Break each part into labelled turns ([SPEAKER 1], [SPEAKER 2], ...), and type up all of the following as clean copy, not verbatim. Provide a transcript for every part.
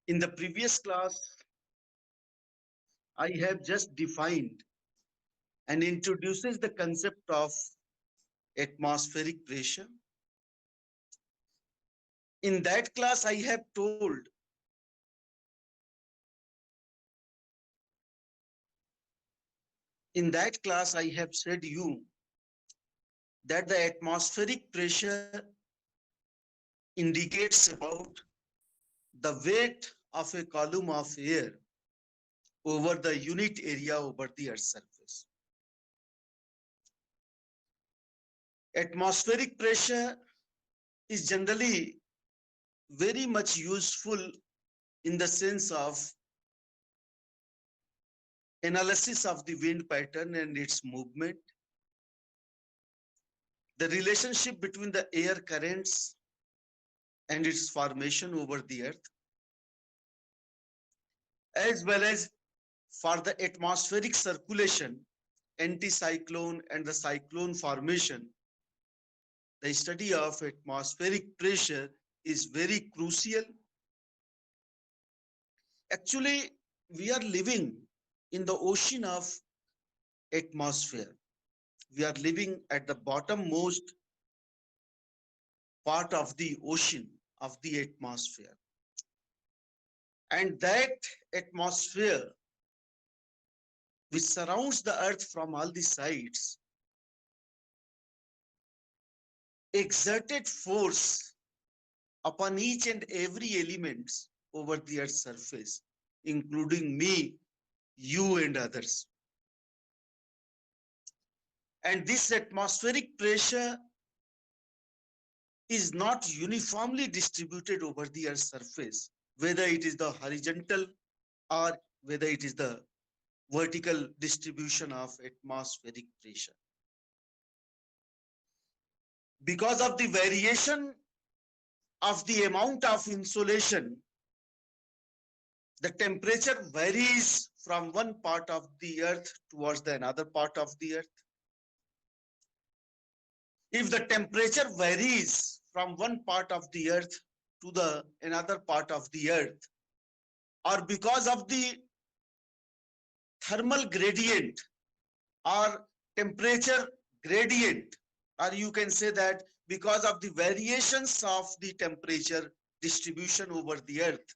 [SPEAKER 1] In the previous class, I have just defined and introduces the concept of atmospheric pressure. In that class, I have told I have said you that the atmospheric pressure indicates about the weight of a column of air over the unit area over the Earth's surface. Atmospheric pressure is generally very much useful in the sense of analysis of the wind pattern and its movement, the relationship between the air currents and its formation over the Earth, as well as for the atmospheric circulation, anticyclone and the cyclone formation. The study of atmospheric pressure is very crucial. Actually, we are living in the ocean of atmosphere. We are living at the bottommost part of the ocean of the atmosphere. And that atmosphere which surrounds the earth from all the sides exerted force upon each and every element over the earth's surface, including me, you and others. And this atmospheric pressure is not uniformly distributed over the earth's surface, whether it is the horizontal or whether it is the vertical distribution of atmospheric pressure. Because of the variation of the amount of insolation, the temperature varies from one part of the earth towards the another part of the earth. If the temperature varies from one part of the earth to the another part of the earth, or because of the thermal gradient or temperature gradient, or you can say that because of the variations of the temperature distribution over the earth,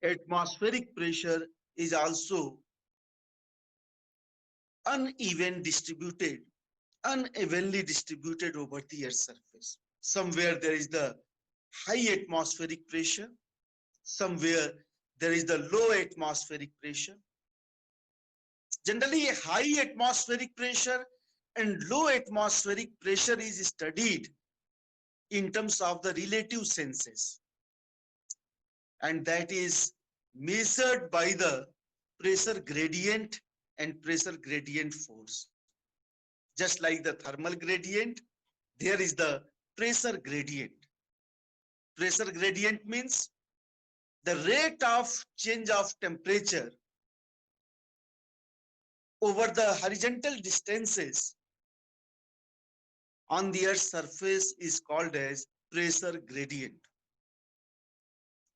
[SPEAKER 1] atmospheric pressure is also unevenly distributed over the earth's surface. Somewhere there is the high atmospheric pressure, somewhere there is the low atmospheric pressure. Generally, high atmospheric pressure and low atmospheric pressure is studied in terms of the relative senses, and that is measured by the pressure gradient and pressure gradient force. Just like the thermal gradient, there is the pressure gradient. Pressure gradient means the rate of change of temperature over the horizontal distances on the Earth's surface is called as pressure gradient.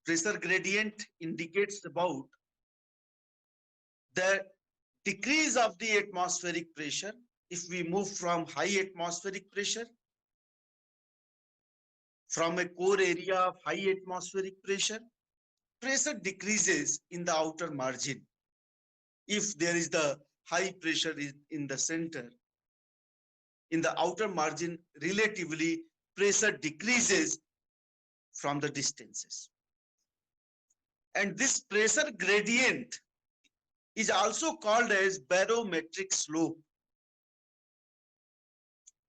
[SPEAKER 1] Pressure gradient indicates about the decrease of the atmospheric pressure. If we move from high atmospheric pressure, from a core area of high atmospheric pressure, pressure decreases in the outer margin. If there is the high pressure in the center, in the outer margin, relatively pressure decreases from the distances. And this pressure gradient is also called as barometric slope.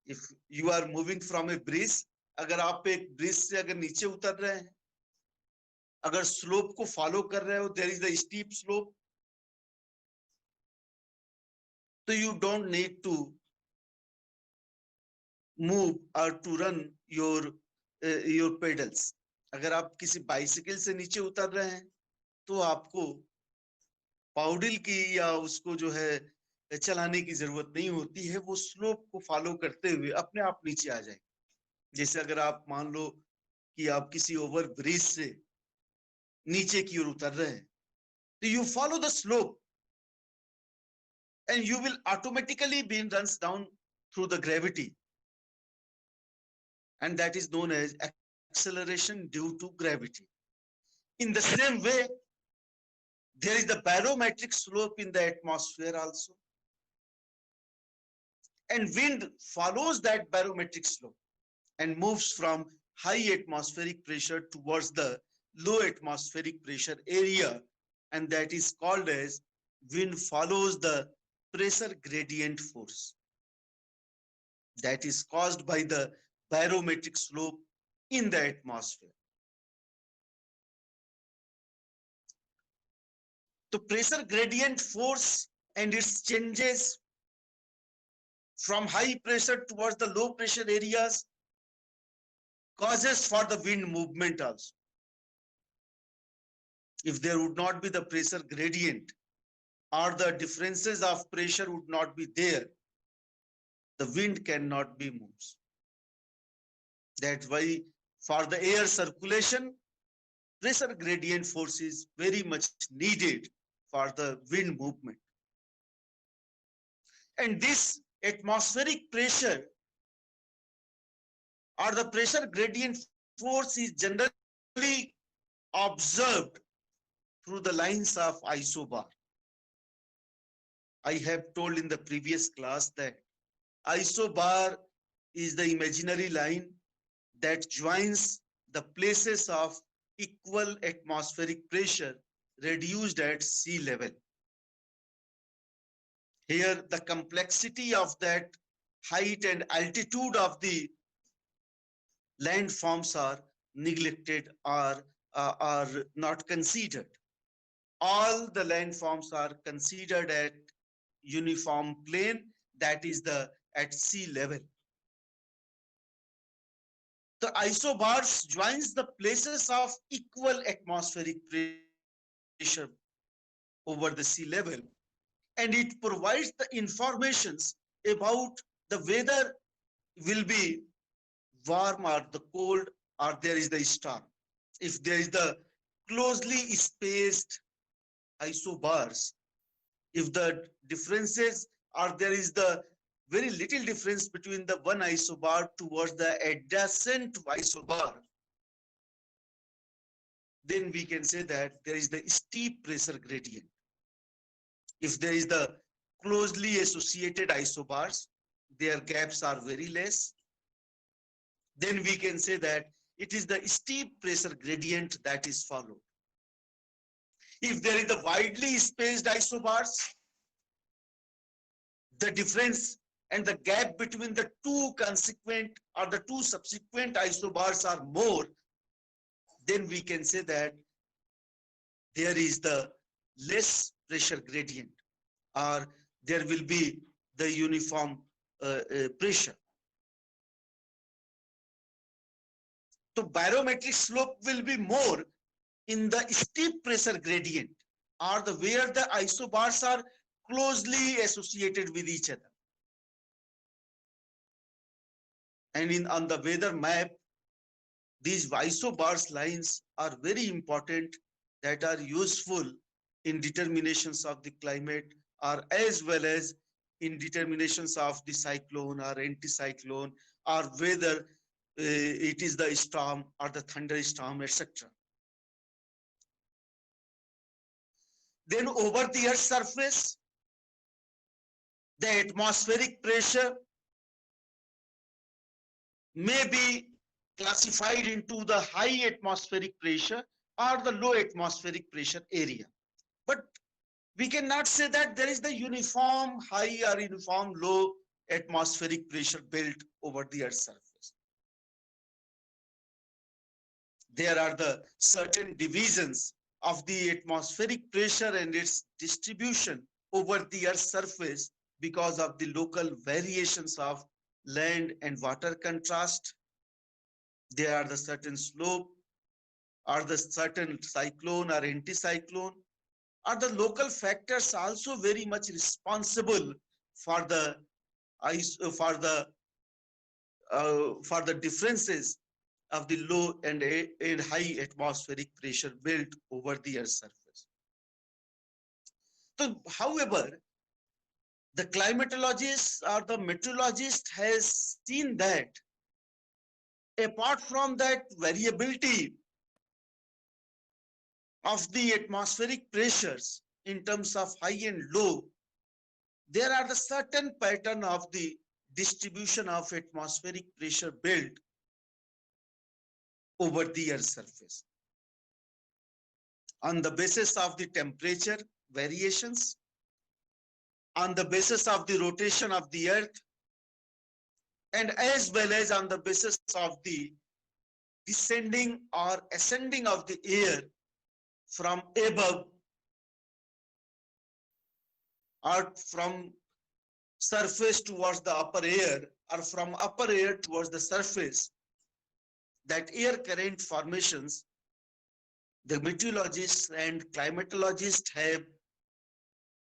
[SPEAKER 1] If you are moving from a bridge, अगर आप एक bridge से अगर नीचे उतर रहे हैं, अगर स्लोप को फॉलो कर रहे हो, there is the steep slope, so you don't need to move or to run your pedals. अगर आप किसी बाइसिकल से नीचे उतर रहे हैं तो आपको पाउडिल की या उसको जो है चलाने की जरूरत नहीं होती है, वो स्लोप को फॉलो करते हुए अपने आप नीचे आ जाए. जैसे अगर आप मान लो कि आप किसी ओवर ब्रिज से नीचे की ओर उतर रहे हैं, तो you follow the slope and you will automatically be runs down through the gravity, and that is known as acceleration due to gravity. In the same way, there is the barometric slope in the atmosphere also, and wind follows that barometric slope and moves from high atmospheric pressure towards the low atmospheric pressure area, and that is called as wind follows the pressure gradient force that is caused by the barometric slope in the atmosphere. The pressure gradient force and its changes from high pressure towards the low pressure areas causes for the wind movement also. If there would not be the pressure gradient or the differences of pressure would not be there, the wind cannot be moved. That's why for the air circulation, pressure gradient force is very much needed for the wind movement. And this atmospheric pressure or the pressure gradient force is generally observed through the lines of isobar. I have told in the previous class that isobar is the imaginary line that joins the places of equal atmospheric pressure reduced at sea level. Here, the complexity of that height and altitude of the landforms are neglected or are not considered. All the landforms are considered at uniform plane, that is the at sea level. The isobars joins the places of equal atmospheric pressure over the sea level, and it provides the informations about the weather will be warm or the cold or there is the storm. If there is the closely spaced isobars, if the differences or there is the very little difference between the one isobar towards the adjacent isobar, then we can say that there is the steep pressure gradient. If there is the closely associated isobars, their gaps are very less, then we can say that it is the steep pressure gradient that is followed. If there is the widely spaced isobars, the difference and the gap between the two consequent or the two subsequent isobars are more, then we can say that there is the less pressure gradient or there will be the uniform pressure. So barometric slope will be more in the steep pressure gradient or the where the isobars are closely associated with each other. And on the weather map, these isobars lines are very important that are useful in determinations of the climate or as well as in determinations of the cyclone or anticyclone or whether it is the storm or the thunderstorm, etc. Then over the Earth's surface, the atmospheric pressure may be classified into the high atmospheric pressure or the low atmospheric pressure area. But we cannot say that there is the uniform high or uniform low atmospheric pressure built over the Earth's surface. There are the certain divisions of the atmospheric pressure and its distribution over the Earth's surface because of the local variations of land and water contrast. There are the certain slope or the certain cyclone or anticyclone, are the local factors also very much responsible for the differences of the low and high atmospheric pressure built over the Earth's surface. So, however, the climatologist or the meteorologist has seen that apart from that variability of the atmospheric pressures in terms of high and low, there are the certain pattern of the distribution of atmospheric pressure built over the Earth's surface on the basis of the temperature variations, on the basis of the rotation of the Earth, and as well as on the basis of the descending or ascending of the air from above or from surface towards the upper air or from upper air towards the surface, that air current formations, the meteorologists and climatologists have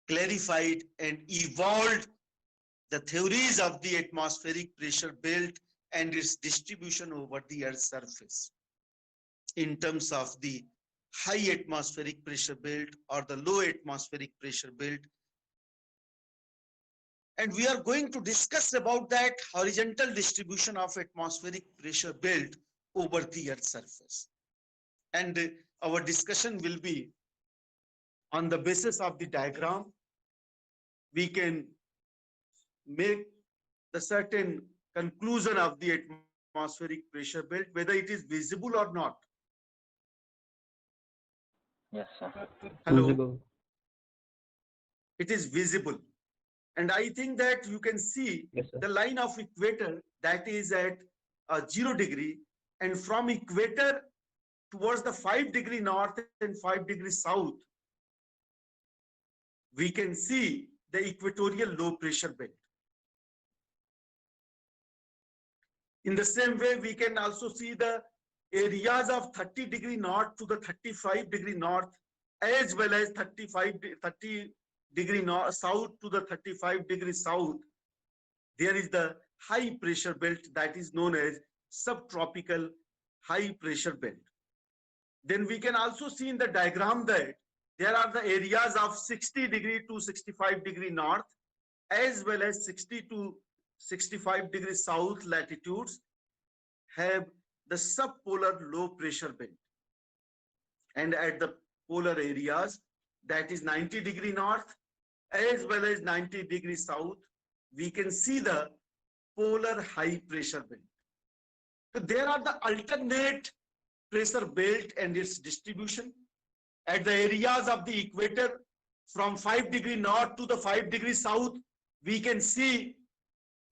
[SPEAKER 1] clarified and evolved the theories of the atmospheric pressure belt and its distribution over the Earth's surface in terms of the high atmospheric pressure belt or the low atmospheric pressure belt. And we are going to discuss about that horizontal distribution of atmospheric pressure belt over the Earth's surface. And our discussion will be on the basis of the diagram. We can make the certain conclusion of the atmospheric pressure belt, whether it is visible or not.
[SPEAKER 2] Yes, sir.
[SPEAKER 1] Hello.
[SPEAKER 3] Visible.
[SPEAKER 1] It is visible. And I think that you can see
[SPEAKER 3] Yes, sir.
[SPEAKER 1] the line of equator that is at 0 degree, and from equator towards the 5 degree north and 5 degree south, we can see the equatorial low pressure belt. In the same way, we can also see the areas of 30 degree north to the 35 degree north, as well as 30 degree north south to the 35 degree south. There is the high pressure belt that is known as subtropical high pressure belt. Then we can also see in the diagram that there are the areas of 60 degree to 65 degree north, as well as 60 to 65 degree south latitudes have the subpolar low pressure belt. And at the polar areas, that is 90 degree north, as well as 90 degree south, we can see the polar high pressure belt. So there are the alternate pressure belt and its distribution. At the areas of the equator, from 5 degree north to the 5 degree south, we can see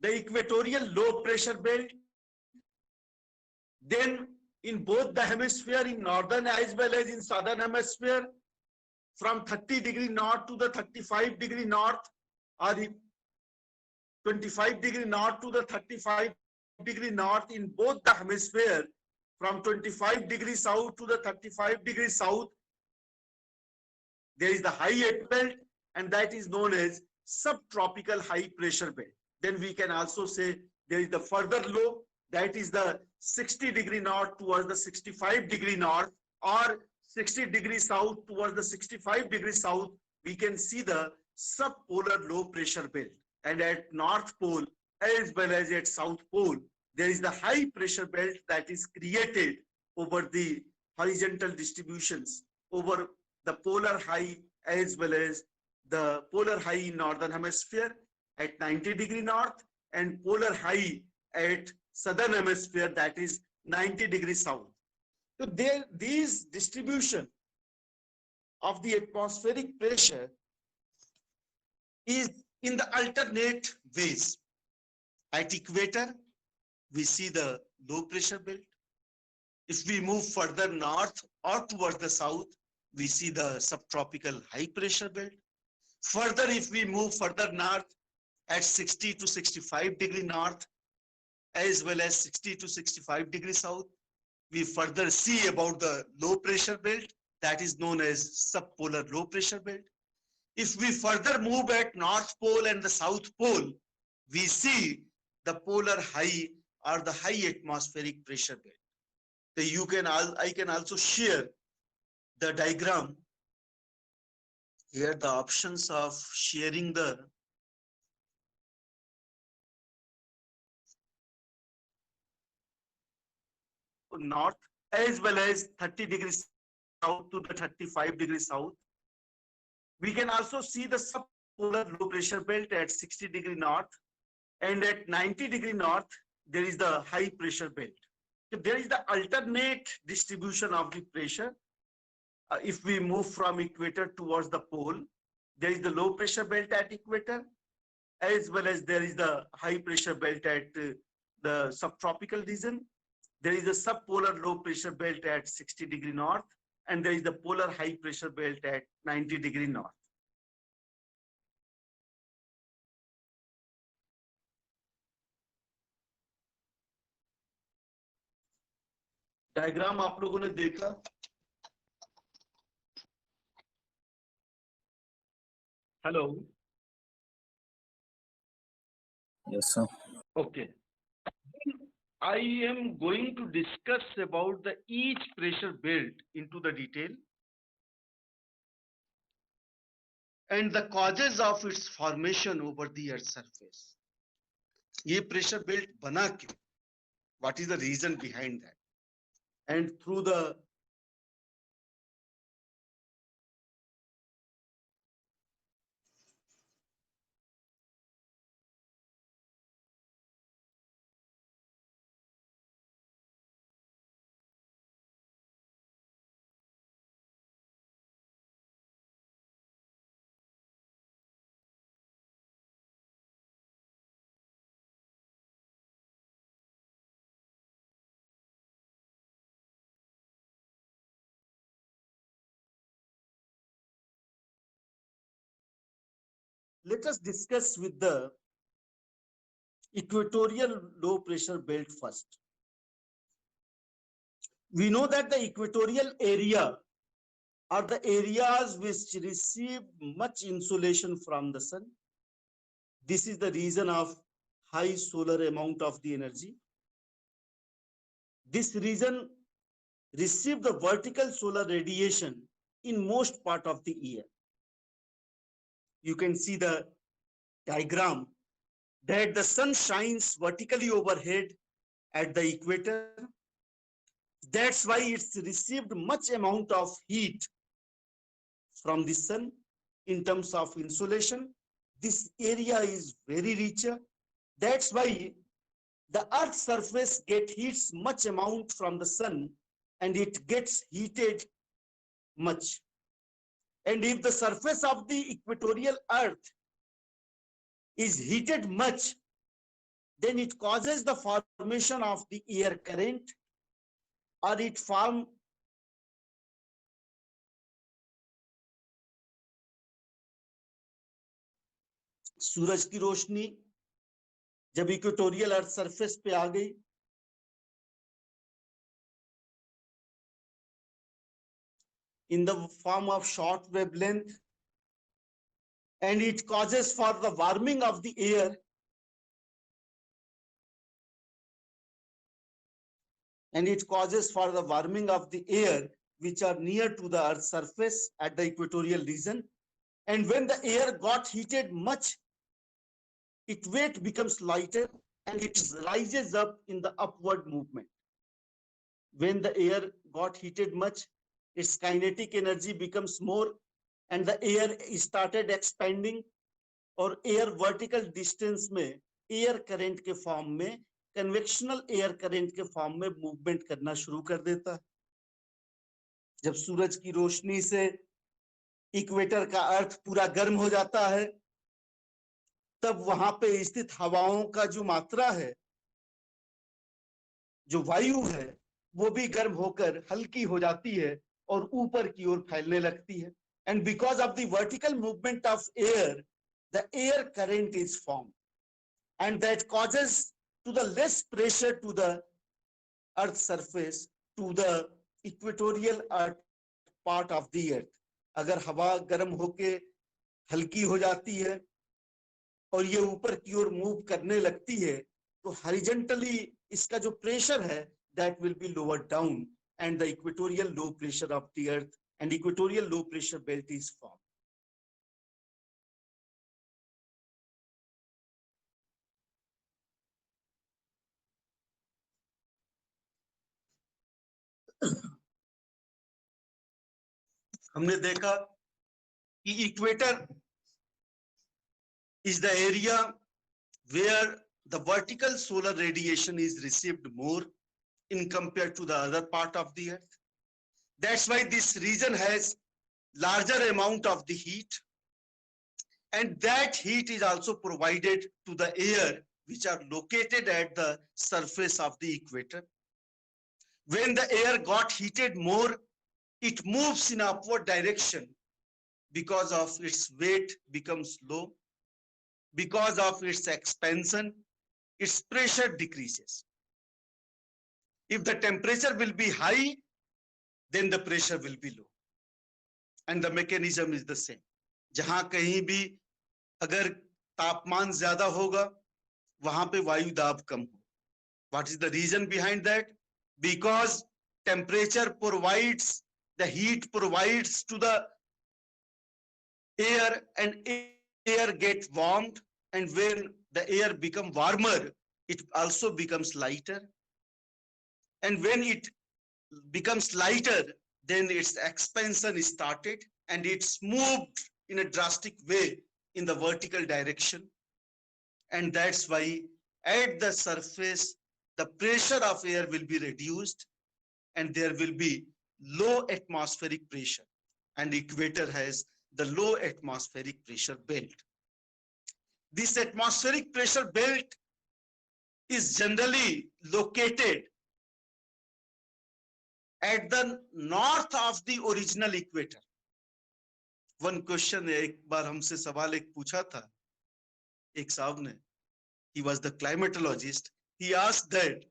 [SPEAKER 1] the equatorial low pressure belt. Then in both the hemisphere, in northern as well as in southern hemisphere, from 30 degree north to the 35 degree north, or 25 degree north to the 35 degree north, in both the hemisphere, from 25 degree south to the 35 degree south, there is the high belt, and that is known as subtropical high pressure belt. Then we can also say there is the further low, that is the 60 degree north towards the 65 degree north, or 60 degree south towards the 65 degree south. We can see the subpolar low pressure belt. And at North Pole as well as at South Pole, there is the high pressure belt that is created over the horizontal distributions over the polar high as well as the polar high in northern hemisphere at 90 degree north, and polar high at southern hemisphere, that is 90 degree south. So there, these distribution of the atmospheric pressure is in the alternate ways. At equator, we see the low pressure belt. If we move further north or towards the south, we see the subtropical high pressure belt. Further, if we move further north at 60 to 65 degree north, as well as 60 to 65 degree south, we further see about the low pressure belt that is known as subpolar low pressure belt. If we further move at North Pole and the South Pole, we see the polar high or the high atmospheric pressure belt. I can also share the diagram. Here the options of sharing the north as well as 30 degrees south to the 35 degrees south. We can also see the subpolar low pressure belt at 60 degree north, and at 90 degree north, there is the high pressure belt. So there is the alternate distribution of the pressure. If we move from equator towards the pole, there is the low pressure belt at equator, as well as there is the high pressure belt at the subtropical region. There is a subpolar low pressure belt at 60 degree north, and there is the polar high pressure belt at 90 degree north. Diagram आप लोगों ने देखा? Hello?
[SPEAKER 2] Yes, sir.
[SPEAKER 1] Okay. I am going to discuss about the each pressure belt into the detail and the causes of its formation over the Earth's surface. ये pressure belt बना क्यों? What is the reason behind that? And through the let us discuss with the equatorial low pressure belt first. We know that the equatorial area are the areas which receive much insolation from the sun. This is the reason of high solar amount of the energy. This region receive the vertical solar radiation in most part of the year. You can see the diagram that the sun shines vertically overhead at the equator. That's why it's received much amount of heat from the sun in terms of insolation. This area is very rich. That's why the earth's surface heats much amount from the sun and it gets heated much. And if the surface of the equatorial earth is heated much, then it causes the formation of the air current, or it form सूरज की रोशनी जब equatorial earth surface पे आ गई in the form of short wavelength, and it causes for the warming of the air, which are near to the earth's surface at the equatorial region. And when the air got heated much, its weight becomes lighter and it rises up in the upward movement. When the air got heated much, its kinetic energy becomes more and the air started expanding, और air vertical distance में air current के form में convectional air current के form में movement करना शुरू कर देता है. जब सूरज की रोशनी से इक्वेटर का अर्थ पूरा गर्म हो जाता है, तब वहां पे स्थित हवाओं का जो मात्रा है, जो वायु है, वो भी गर्म होकर हल्की हो जाती है और ऊपर की ओर फैलने लगती है. And because of the vertical movement of air, the air current is formed, and that causes to the less pressure to the earth's surface, to the equatorial earth part of the earth. अगर हवा गर्म होके हल्की हो जाती है और ये ऊपर की ओर मूव करने लगती है, तो हॉरिजॉन्टली इसका जो प्रेशर है that will be lowered down, and the equatorial low pressure of the earth and equatorial low pressure belt is formed. हमने देखा कि equator is the area where the vertical solar radiation is received more in compared to the other part of the earth. That's why this region has larger amount of the heat, and that heat is also provided to the air which are located at the surface of the equator. When the air got heated more, it moves in upward direction because of its weight becomes low. Because of its expansion, its pressure decreases. If the temperature will be high, then the pressure will be low. And the mechanism is the same. जहां कहीं भी अगर तापमान ज्यादा होगा, वहां पे वायु दाब कम हो. What is the reason behind that? Because temperature provides, the heat provides to the air, and air gets warmed, and when the air becomes warmer, it also becomes lighter. And when it becomes lighter, then its expansion is started, and it's moved in a drastic way in the vertical direction. And that's why at the surface, the pressure of air will be reduced, and there will be low atmospheric pressure. And equator has the low atmospheric pressure belt. This atmospheric pressure belt is generally located at the north of the original equator. One question, एक बार हमसे सवाल एक पूछा था एक साहब ने, he was the climatologist. He asked that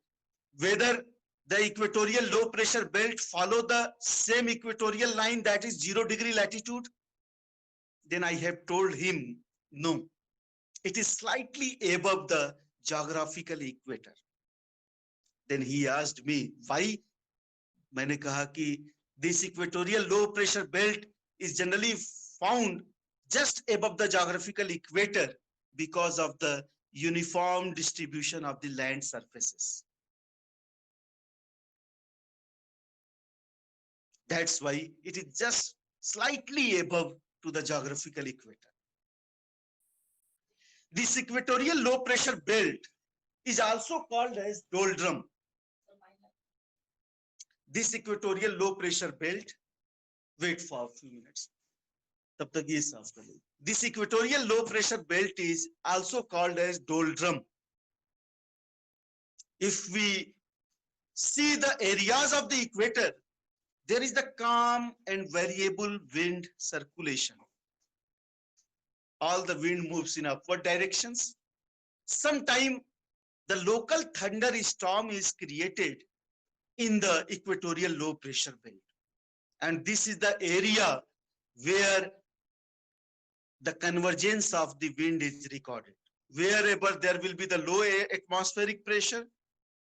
[SPEAKER 1] whether the equatorial low pressure belt follow the same equatorial line, that is 0° latitude. Then I have told him no, it is slightly above the geographical equator. Then he asked me why. मैंने कहा कि this equatorial low pressure belt is generally found just above the geographical equator because of the uniform distribution of the land surfaces. That's why it is just slightly above to the geographical equator. This equatorial low pressure belt is also called as doldrum. This equatorial low pressure belt, wait for a few minutes. तब तक ये साफ कर लो. This equatorial low pressure belt is also called as doldrum. If we see the areas of the equator, there is the calm and variable wind circulation. All the wind moves in upward directions. Sometimes the local thunderstorm is created in the equatorial low pressure belt. And this is the area where the convergence of the wind is recorded. Wherever there will be the low atmospheric pressure,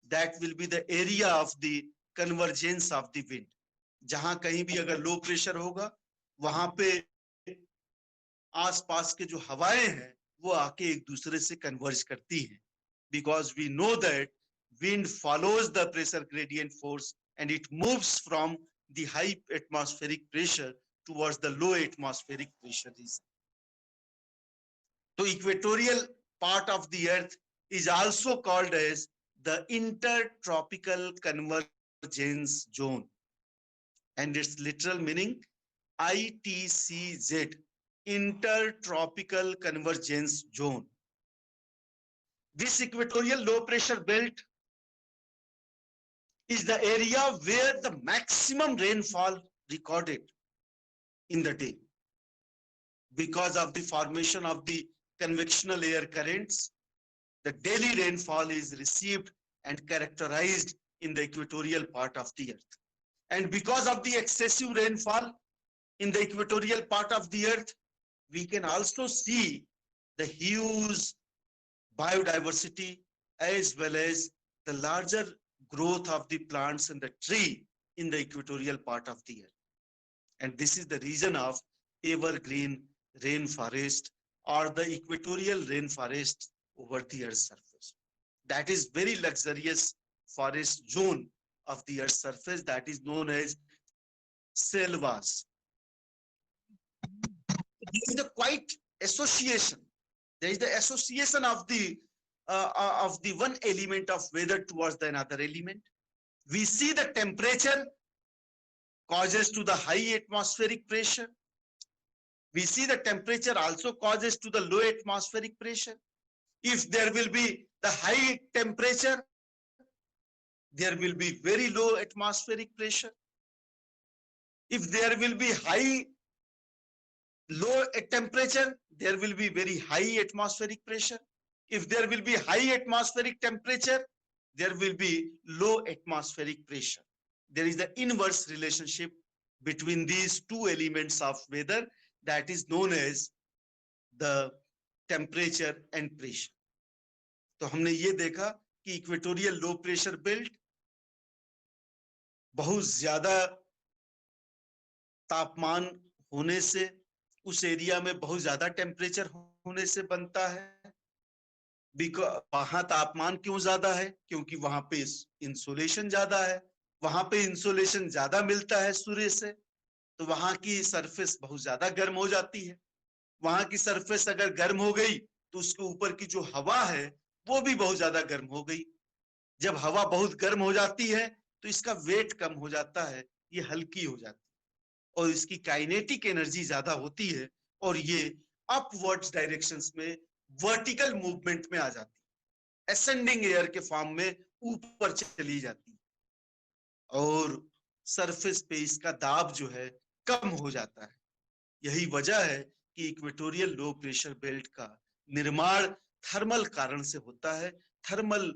[SPEAKER 1] that will be the area of the convergence of the wind. जहां कहीं भी अगर low pressure होगा, वहां पे आसपास के जो हवाएं हैं वो आके एक दूसरे से कन्वर्ज करती हैं. Because we know that wind follows the pressure gradient force and it moves from the high atmospheric pressure towards the low atmospheric pressure region. So equatorial part of the earth is also called as the intertropical convergence zone, and its literal meaning ITCZ, intertropical convergence zone. This equatorial low pressure belt is the area where the maximum rainfall recorded in the day. Because of the formation of the convectional air currents, the daily rainfall is received and characterized in the equatorial part of the earth. And because of the excessive rainfall in the equatorial part of the earth, we can also see the huge biodiversity as well as the larger growth of the plants and the tree in the equatorial part of the earth. And this is the region of evergreen rainforest or the equatorial rainforest over the earth's surface. That is very luxurious forest zone of the earth's surface that is known as selvas. There is a quite association. There is the association of the one element of weather towards the another element. We see the temperature causes to the high atmospheric pressure. We see the temperature also causes to the low atmospheric pressure. If there will be the high temperature, there will be very low atmospheric pressure. If there will be low temperature, there will be very high atmospheric pressure. If there will be high atmospheric temperature, there will be low atmospheric pressure. There is the inverse relationship between these two elements of weather that is known as the temperature and pressure. तो हमने ये देखा कि equatorial low pressure belt बहुत ज्यादा तापमान होने से उस एरिया में बहुत ज्यादा टेम्परेचर होने से बनता है। वहां तापमान क्यों ज्यादा है? क्योंकि वहां पे इंसोलेशन ज्यादा है, वहां पे इंसोलेशन ज्यादा मिलता है सूर्य से, तो वहां की सरफेस बहुत ज्यादा गर्म हो जाती है। वहां की सरफेस अगर गर्म हो गई तो उसके ऊपर की जो हवा है वो भी बहुत ज्यादा गर्म हो गई। जब हवा बहुत गर्म हो जाती है तो इसका वेट कम हो जाता है, ये हल्की हो जाती है और इसकी काइनेटिक एनर्जी ज्यादा होती है और ये अपवर्ड्स डायरेक्शंस में वर्टिकल मूवमेंट में आ जाती है, असेंडिंग एयर के फॉर्म में ऊपर चली जाती है और सरफेस पे इसका दाब जो है कम हो जाता है। यही वजह है कि इक्वेटोरियल लो प्रेशर बेल्ट का निर्माण थर्मल कारण से होता है। थर्मल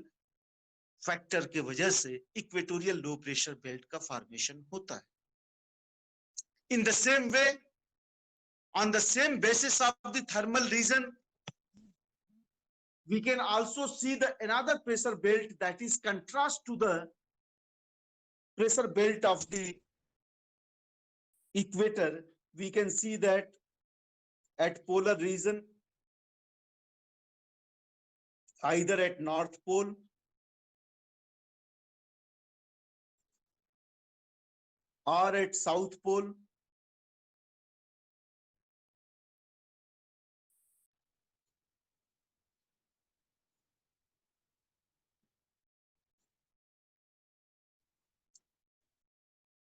[SPEAKER 1] फैक्टर के वजह से इक्वेटोरियल लो प्रेशर बेल्ट का फॉर्मेशन होता है। In the same way, on the same basis of the thermal region, we can also see the another pressure belt that is contrast to the pressure belt of the equator. We can see that at polar region, either at North Pole or at South Pole,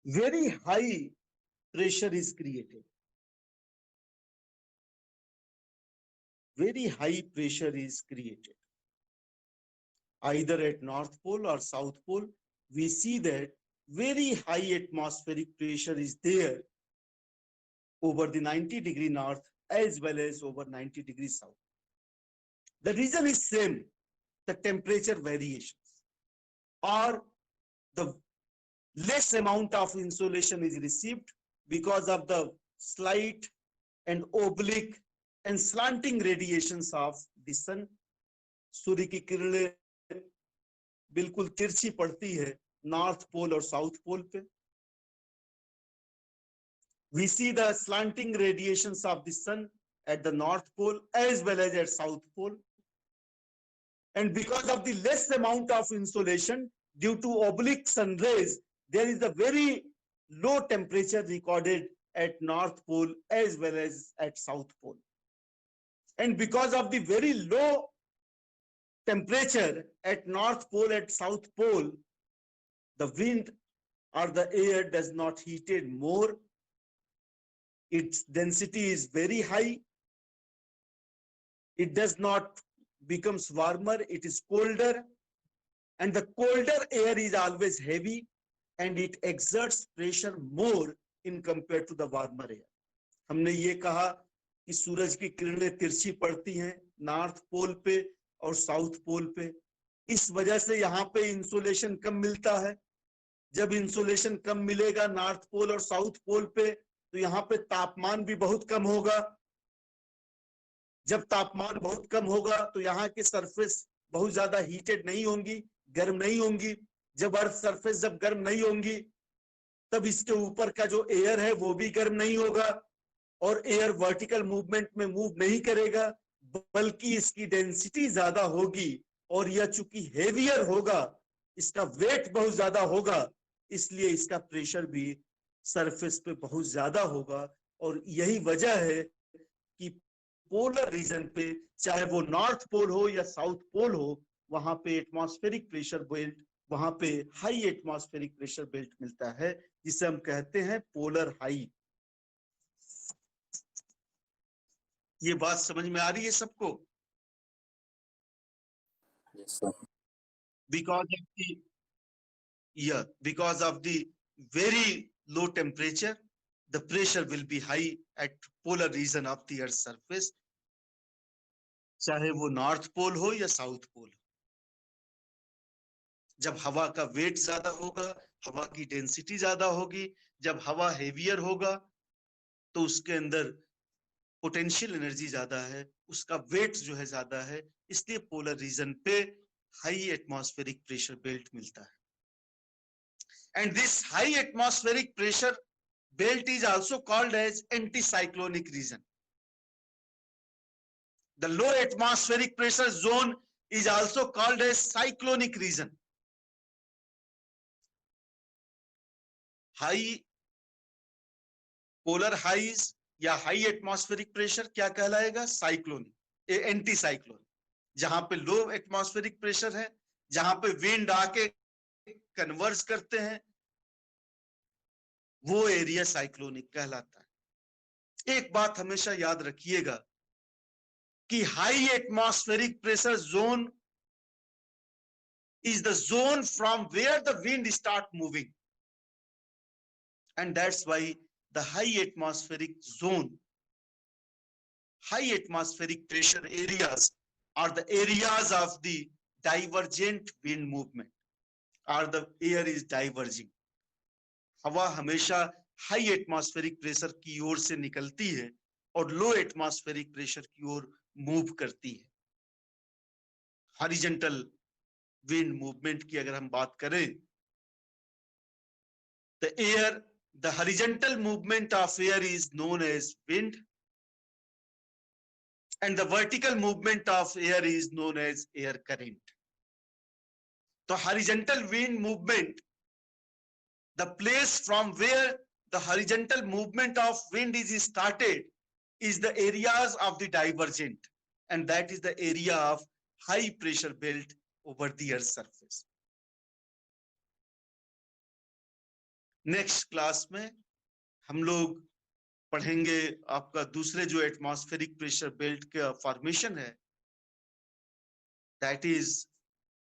[SPEAKER 1] very high pressure is created. Very high pressure is created. Either at North Pole or South Pole, we see that very high atmospheric pressure is there over the 90° north as well as over 90° south. The reason is same, the temperature variations or the less amount of insolation is received because of the slight and oblique and slanting radiations of the sun. सूर्य की किरणें बिल्कुल तिरछी पड़ती है north pole और south pole पे. We see the slanting radiations of the sun at the North Pole as well as at South Pole. And because of the less amount of insolation due to oblique sun rays, there is a very low temperature recorded at North Pole as well as at South Pole. And because of the very low temperature at North Pole, at South Pole, the wind or the air does not heated more. Its density is very high. It does not becomes warmer, it is colder. And the colder air is always heavy and it exerts pressure more in compared to the warmer air. हमने ये कहा कि सूरज की किरणें तिरछी पड़ती हैं north pole पे और साउथ पोल पे. इस वजह से यहाँ पे इंसुलेशन कम मिलता है. जब इंसुलेशन कम मिलेगा नॉर्थ पोल और साउथ पोल पे तो यहाँ पे तापमान भी बहुत कम होगा. जब तापमान बहुत कम होगा तो यहाँ की सरफेस बहुत ज्यादा हीटेड नहीं होंगी, गर्म नहीं होंगी. जब अर्थ सरफेस जब गर्म नहीं होंगी तब इसके ऊपर का जो एयर है वो भी गर्म नहीं होगा और एयर वर्टिकल मूवमेंट में मूव नहीं करेगा, बल्कि इसकी डेंसिटी ज्यादा होगी और यह चूंकि हेवियर होगा, इसका वेट बहुत ज्यादा होगा, इसलिए इसका प्रेशर भी सरफेस पे बहुत ज्यादा होगा। और यही वजह है कि पोलर रीजन पे, चाहे वो नॉर्थ पोल हो या साउथ पोल हो, वहां पे एटमॉस्फेरिक प्रेशर बेल्ट, वहां पे हाई एटमॉस्फेरिक प्रेशर बेल्ट मिलता है, जिसे हम कहते हैं पोलर हाई। ये बात समझ में आ रही है सबको?
[SPEAKER 2] Yes, sir.
[SPEAKER 1] Because of the very low temperature, the pressure will be high at polar region of the earth's surface, चाहे वो नॉर्थ पोल हो या साउथ पोल। जब हवा का वेट ज्यादा होगा, हवा की डेंसिटी ज्यादा होगी, जब हवा हेवियर होगा तो उसके अंदर पोटेंशियल एनर्जी ज्यादा है, उसका वेट जो है ज्यादा है, इसलिए पोलर रीजन पे हाई एटमॉस्फेरिक प्रेशर बेल्ट मिलता है। And this high atmospheric pressure belt is also called as anticyclonic region. The low atmospheric pressure zone is also called as cyclonic region. High polar highs या high atmospheric pressure क्या कहलाएगा? Cyclonic, anti cyclonic. जहां पे लो atmospheric pressure है, जहां पे wind आके converse करते हैं, वो एरिया साइक्लोनिक कहलाता है। एक बात हमेशा याद रखिएगा कि high atmospheric pressure zone is the zone from where the wind start moving, and that's why the high atmospheric zone, high atmospheric pressure areas are the areas of the divergent wind movement, or the air is diverging. हवा हमेशा high atmospheric pressure की ओर से निकलती है और लो atmospheric pressure की ओर move करती है। हॉरिजॉन्टल विंड मूवमेंट की अगर हम बात करें, the horizontal movement of air is known as wind, and the vertical movement of air is known as air current. The horizontal wind movement, the place from where the horizontal movement of wind is started, is the areas of the divergent, and that is the area of high pressure belt over the earth's surface. Next class में हम लोग पढ़ेंगे आपका दूसरे जो atmospheric pressure belt का formation है, that is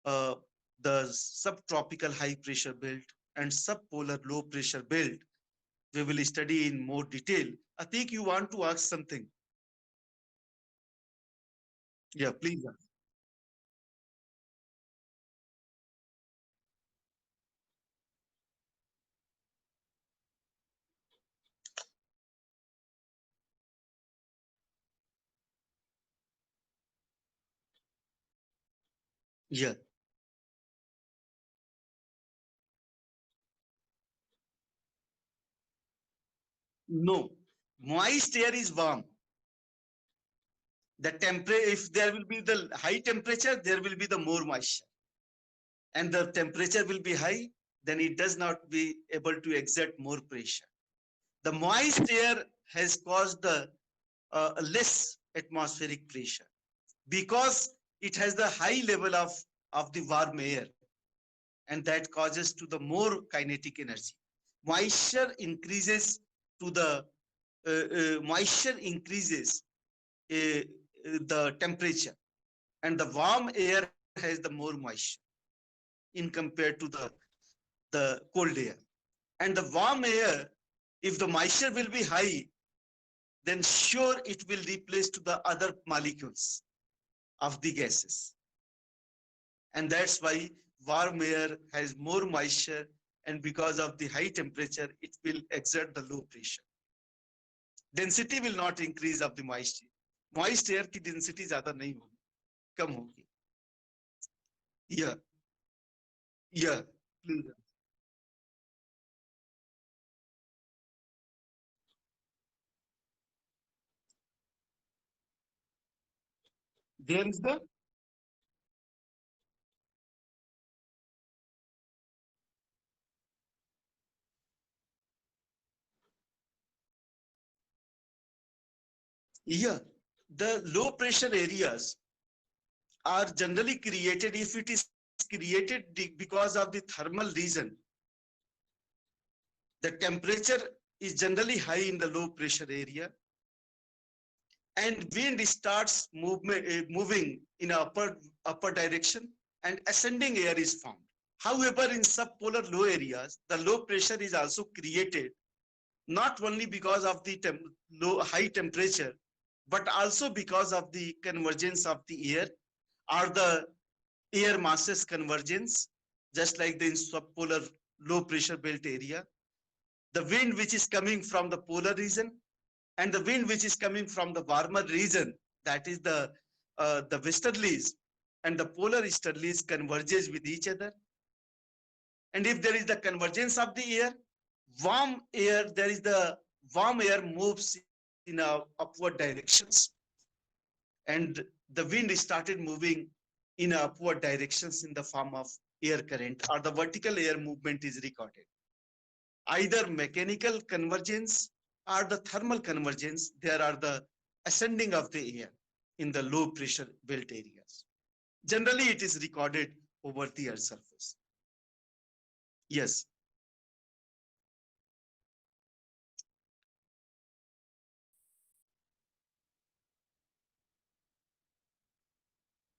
[SPEAKER 1] the subtropical high pressure belt and subpolar low pressure belt. We will study in more detail. Atik, you want to ask something? Yeah, please. Yeah. No, moist air is warm. The temperature, if there will be the high temperature, there will be the more moisture, and the temperature will be high, then it does not be able to exert more pressure. The moist air has caused the less atmospheric pressure because it has the high level of the warm air, and that causes to the more kinetic energy. Moisture increases to the moisture increases the temperature, and the warm air has the more moisture in compared to the cold air. And the warm air, if the moisture will be high, then sure it will replace to the other molecules of the gases. And that's why warm air has more moisture, and because of the high temperature, it will exert the low pressure. Density will not increase of the moist air. Moist air की density ज़्यादा नहीं होगी, कम होगी. Yeah. Please. There is the yeah. The low pressure areas are generally created if it is created because of the thermal reason. The temperature is generally high in the low pressure area, and wind starts moving in upper direction, and ascending air is formed. However, in subpolar low areas, the low pressure is also created not only because of the high temperature, but also because of the convergence of the air or the air masses convergence, just like the in subpolar low pressure belt area. The wind which is coming from the polar region and the wind which is coming from the warmer region, that is the westerlies and the polar easterlies converges with each other. And if there is the convergence of the air, there is the warm air moves in upward directions, and the wind started moving in upward directions in the form of air current, or the vertical air movement is recorded. Either mechanical convergence or the thermal convergence, there are the ascending of the air in the low pressure belt areas. Generally, it is recorded over the earth surface. Yes.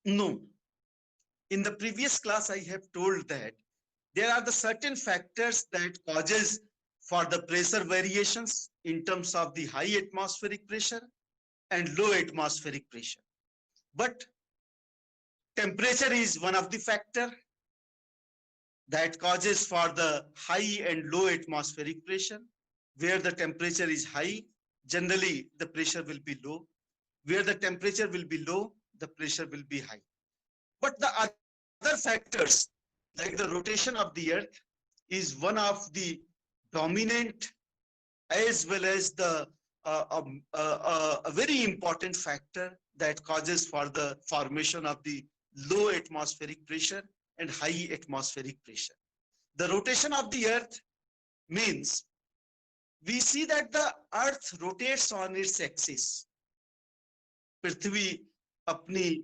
[SPEAKER 1] No. In the previous class, I have told that there are the certain factors that causes for the pressure variations in terms of the high atmospheric pressure and low atmospheric pressure. But temperature is one of the factor that causes for the high and low atmospheric pressure. Where the temperature is high, generally the pressure will be low. Where the temperature will be low, the pressure will be high. But the other factors, like the rotation of the earth, is one of the dominant as well as the a very important factor that causes for the formation of the low atmospheric pressure and high atmospheric pressure. The rotation of the earth means we see that the earth rotates on its axis. पृथ्वी अपनी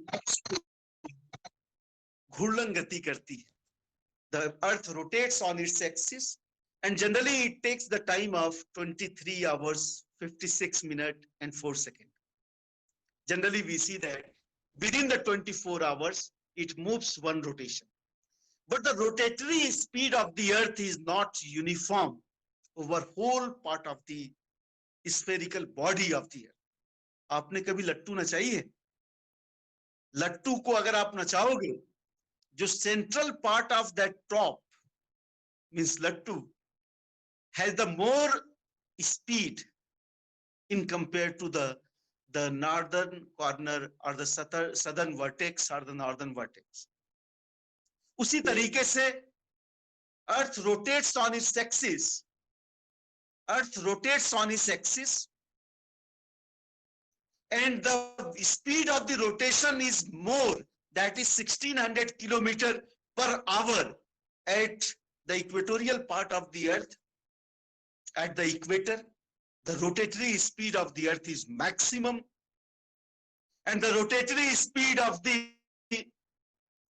[SPEAKER 1] घूर्णन गति करती है. The earth rotates on its axis, and generally it takes the time of 23 hours, 56 minutes and 4 seconds. Generally we see that within the 24 hours, it moves one rotation. But the rotatory speed of the earth is not uniform over whole part of the spherical body of the earth. आपने कभी लट्टू नचाई है? लट्टू को अगर आप नचाओगे, जो central part of that top means lattu has the more speed in compared to the northern corner or the southern vertex or the northern vertex. उसी तरीके से earth rotates on its axis. Earth rotates on its axis, and the speed of the rotation is more, that is 1600 kilometer per hour at the equatorial part of the earth. At the equator, the rotatory speed of the earth is maximum, and the rotatory speed of the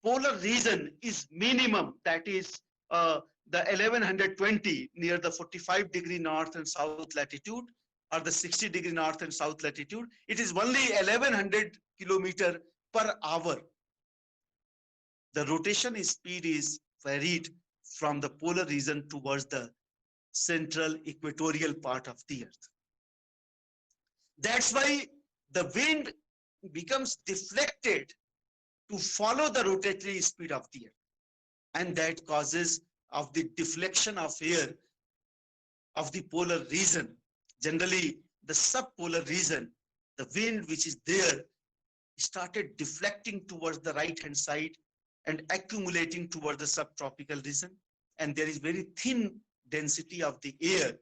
[SPEAKER 1] polar region is minimum, that is the 1120 near the 45-degree north and south latitude, or the 60-degree north and south latitude. It is only 1100 kilometer per hour. The rotation speed is varied from the polar region towards the central equatorial part of the earth. That's why the wind becomes deflected to follow the rotatory speed of the earth, and that causes of the deflection of air of the polar region. Generally, the subpolar region, the wind which is there started deflecting towards the right hand side and accumulating towards the subtropical region. and there is very thin density of the air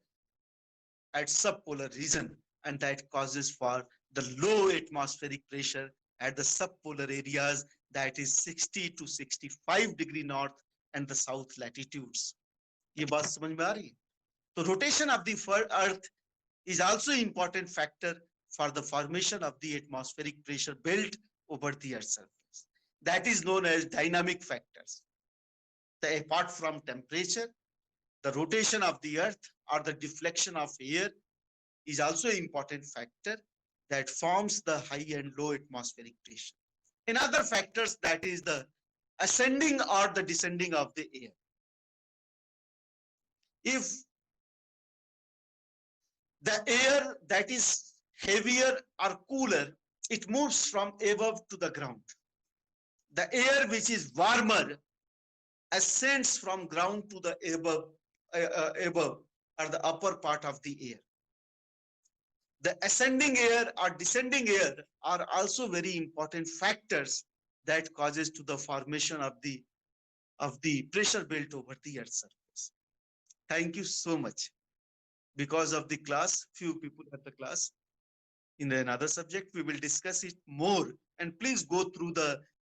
[SPEAKER 1] at subpolar region, and that causes for the low atmospheric pressure at the subpolar areas, that is 60 to 65 degree north and the south latitudes. ये बात समझ में आ रही है? तो rotation of the earth is also important factor for the formation of the atmospheric pressure belt over the earth's surface. That is known as dynamic factors. Apart from temperature, the rotation of the earth or the deflection of air is also an important factor that forms the high and low atmospheric pressure. Another factors, that is the ascending or the descending of the air. If the air that is heavier or cooler, it moves from above to the ground. The air which is warmer ascends from ground to the above or the upper part of the air. The ascending air or descending air are also very important factors that causes to the formation of the pressure belt over the earth's surface. Thank you so much. Because of the class, few people at the class. In another subject, we will discuss it more, and please go through the